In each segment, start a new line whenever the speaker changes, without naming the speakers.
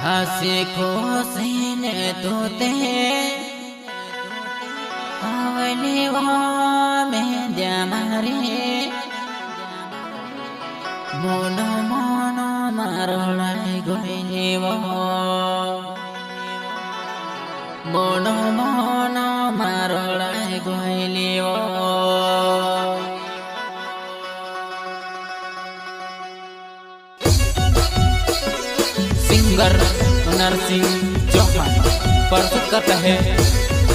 हसी खुशी ने तोते आवली वो में जमारे मोनो मोनो मारोलाई गोइली वो मोनो मोनो मारोलाई गोइली वो सिंगर नरसिंह चौहान प्रस्तुत करता है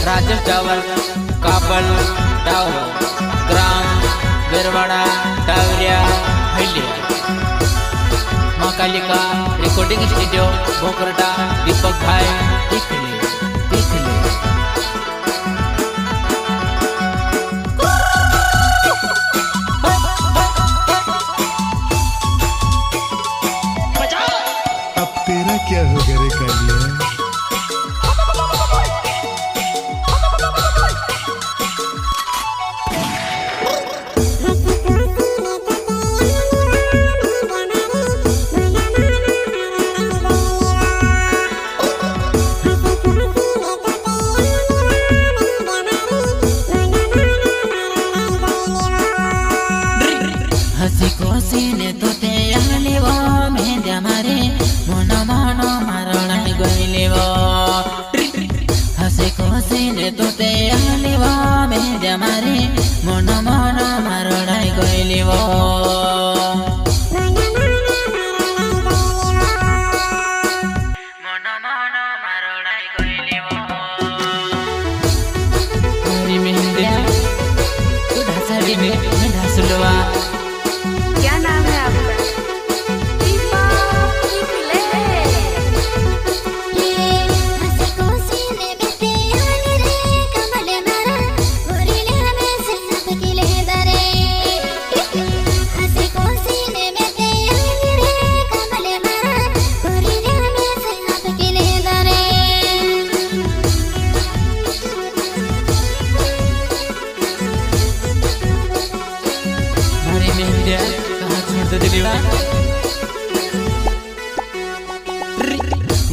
राजेश टावर काबल टावर ग्राम बेरवाड़ा टावरिया हल्ली मकालिका रिकॉर्डिंग स्टूडियो बोकरटा दीपक भाई टिकली
तेरा क्या हो गया रे कालिया?
हसी खुशी ने तोते आवली वो में जमारे मोनो मोनो मारोलाई गोइली वो हसी खुशी ने तोते आवली वो में जमारे मोनो मोनो मारोलाई गोइली वो मोनो मोनो मारोलाई गोइली वो मेरी मेहंदी तू ढासड़ी में मैं ढासलवा।
क्या नाम है आपका?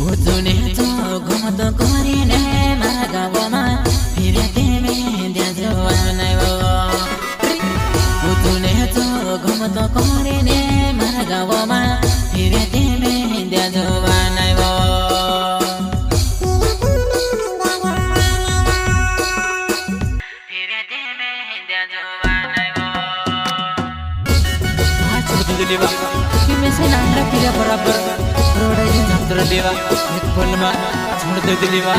उजुने तो घुमत कोरिने मारा गाउँमा फेरि तिमी त्यहाँ जवानै हो उजुने तो घुमत कोरिने मारा गाउँमा फेरि तिमी त्यहाँ जवानै हो फेरि तिमी त्यहाँ जवानै हो दिलेवा तिमी चाहिँ नाम्रा पिरा बराबर रोडाई नत्र देवा एक पलमा छोड्दै दिलेवा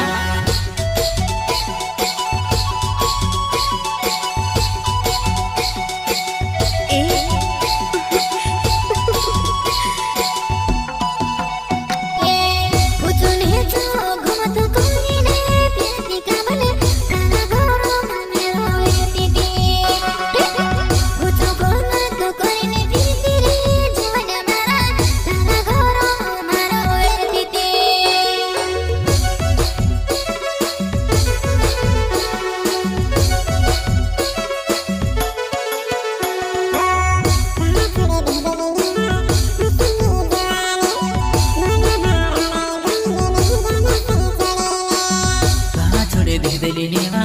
दिलेवा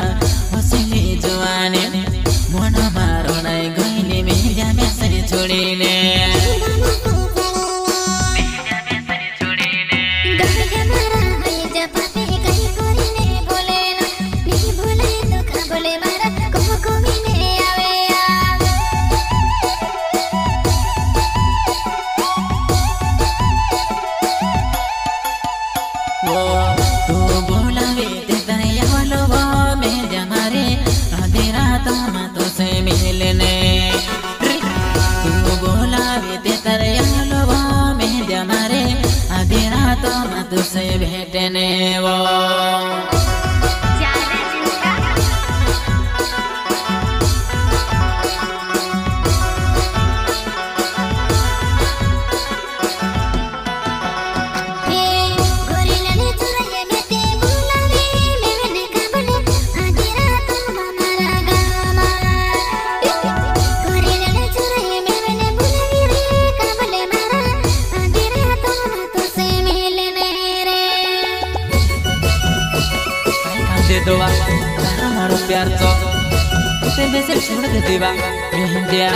हसीले जवानी मन मारोलाई गइले मेरा मेसरी छोडिने ते बेसे छोड़ दे देवा मेहंदिया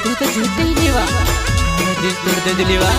तू तो झूठे ही लेवा दिल तोड़ दे लेवा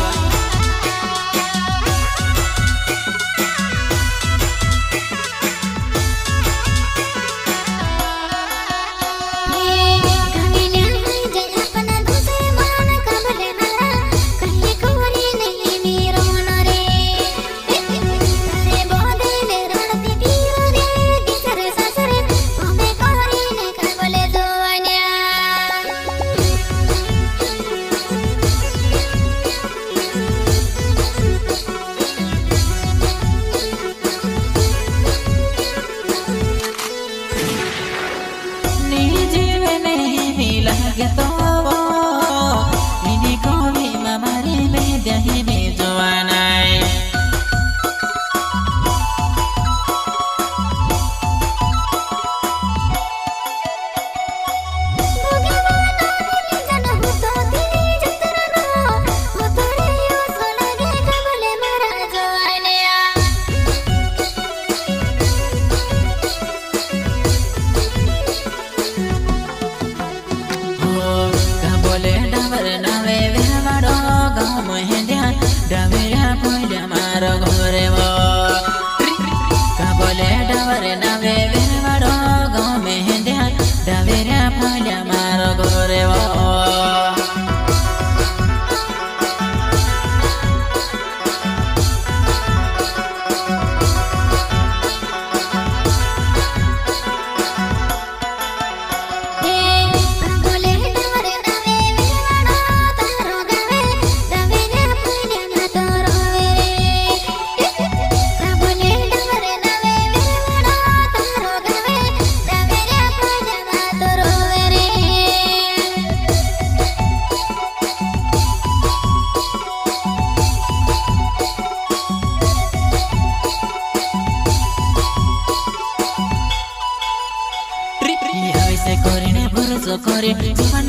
करे जीवन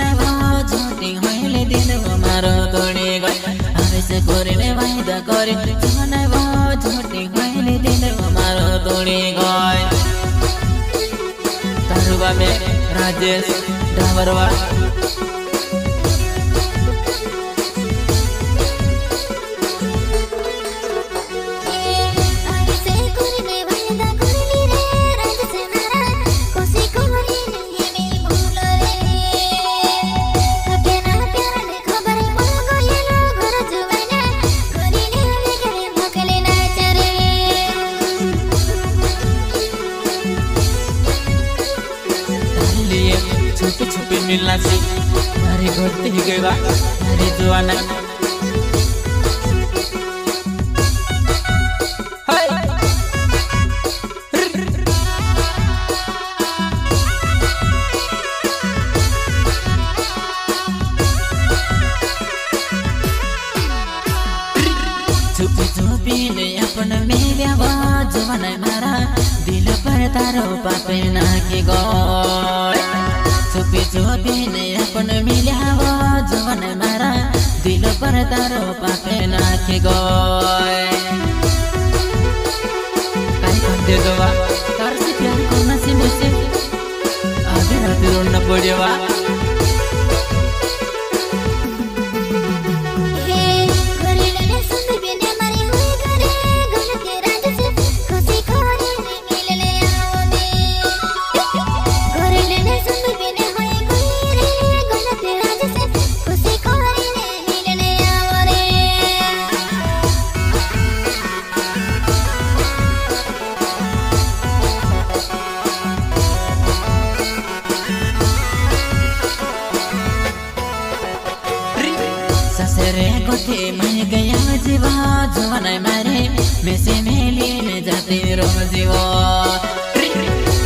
झोटी होइले दिन मारो तोड़े गए हवे से करे ने वायदा करे जीवन झोटी होइले दिन मारो तोड़े गए तारुबा में राजेश डावरवा छुपे छुपे मिलना से मारे घोड़ते ही गए मारे जुआना छुपी छुपी ने अपन मेलिया जुआना मारा दिल पर तारो पापे ना के गए छुपी छुपी ने अपन मिल्याव जवन मारा दिल पर तारो पापे नाखे गए काई कंदे दोवा तार से प्यार करना से मुझसे आगे रात रोना पड़ेवा कोथे मैं गया जीवा जुवन मारे में से मेली ने जाते रोजीवा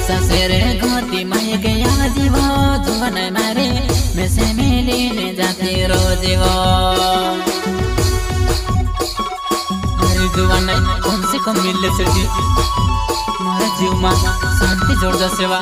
ससुर कोथे मैं गया जीवा जुवन मारे में से मेली ने जाते रोजीवा अरे जुवन कौन से कम मिल सकी मारा जीव मां शांति जोड़ जा सेवा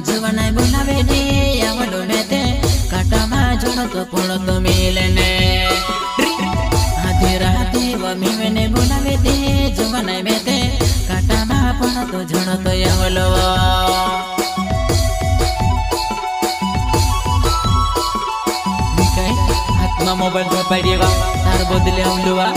जुवन बुलावे दे आवडो मेते काटामा जोड़ो तो कोड़ो तो मिलने आधी राते वो मिमने बुलावे दे जुवन मेते काटामा पड़ो तो जोड़ो तो आवलो निकाय हाथ में मोबाइल तो पड़ेगा तार बदले आवलुआ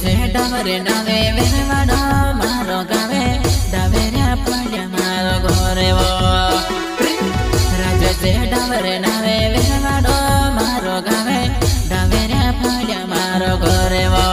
जे डमरे नावे वेवाडो मारो गावे डावेरा पड्या मारो घरे वो राजा जे डमरे नावे वेवाडो मारो गावे डावेरा पड्या मारो घरे वो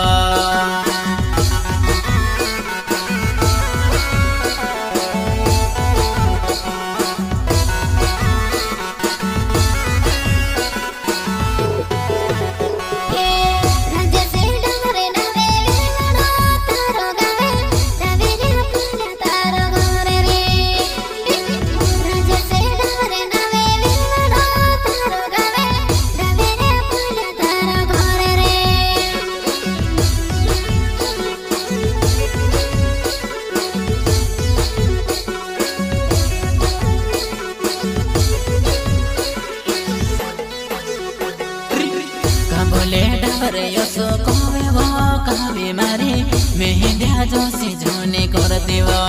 बोले डबरे यसो कोवे वो कावे मारे मेहंदिया जोशी जोने करते वो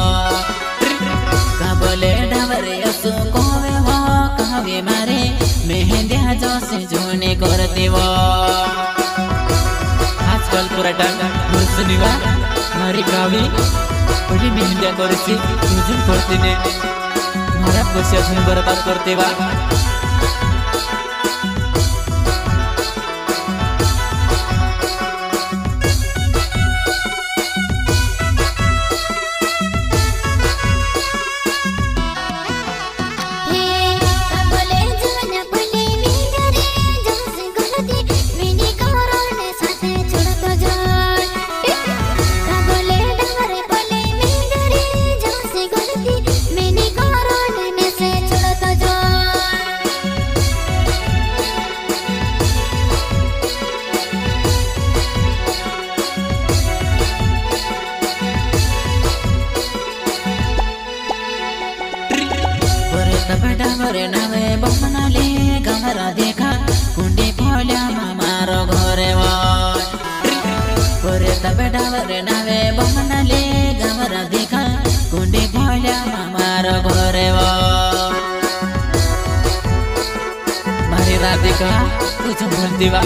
का बोले डबरे यसो कोवे वो कावे मारे मेहंदिया जोशी जोने करते वो आजकल पूरा टाइम मुर्सनिवा मारी कावी बड़ी मेहंदिया करती मुझे करते ने मारा पैसा सुन बर्बाद करते वा डबरे नावे बमनाले गमरा देखा कुंडी खोल्या मारो घरे वो डबरे नावे बमनाले गमरा देखा कुंडी खोल्या मारो घरे वो मारी राधिका कुछ बोलती वा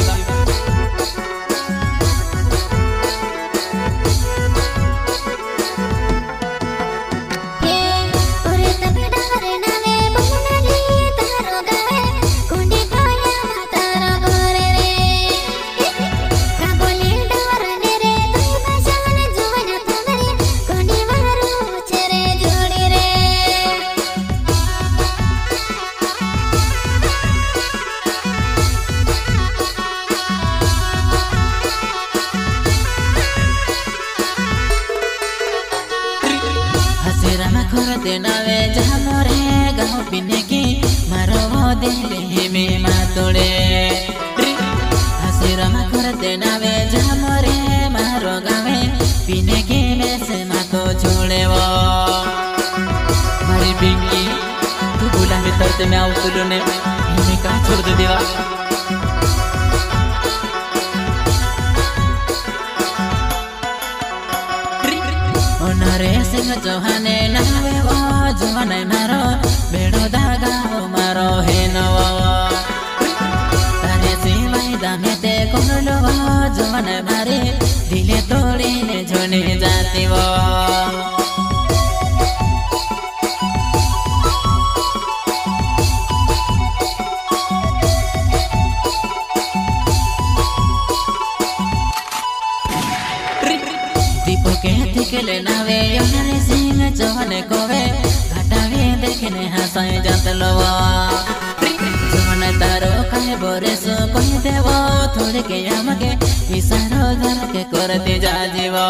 करते नावे जामरे गाँव पीने की मारो दिले में मातोड़े हसी रमा करते नावे जामरे मारो गावे पीने की में से मातो छोड़े वो
मारी पिंकी तू बोला में तरते मैं आउतलो ने मैं कहाँ छोड़ दे देवा
नरे सिंह चौहाने नावे वो जुवन मारो बेड़ो दागा हो मारो हे नवो तारे सिवाय दामे ते कोलो वो जुवन मारे दिले तोड़ी ने झोने जाती वो के नावे नरे सिंह चौहाने कोवे घटावे देखने हंसाए जात लवा जुवन तारो कहे बोरे सो कहे देवो थोड़े के हमके विसारो घर के करते जा जीवा।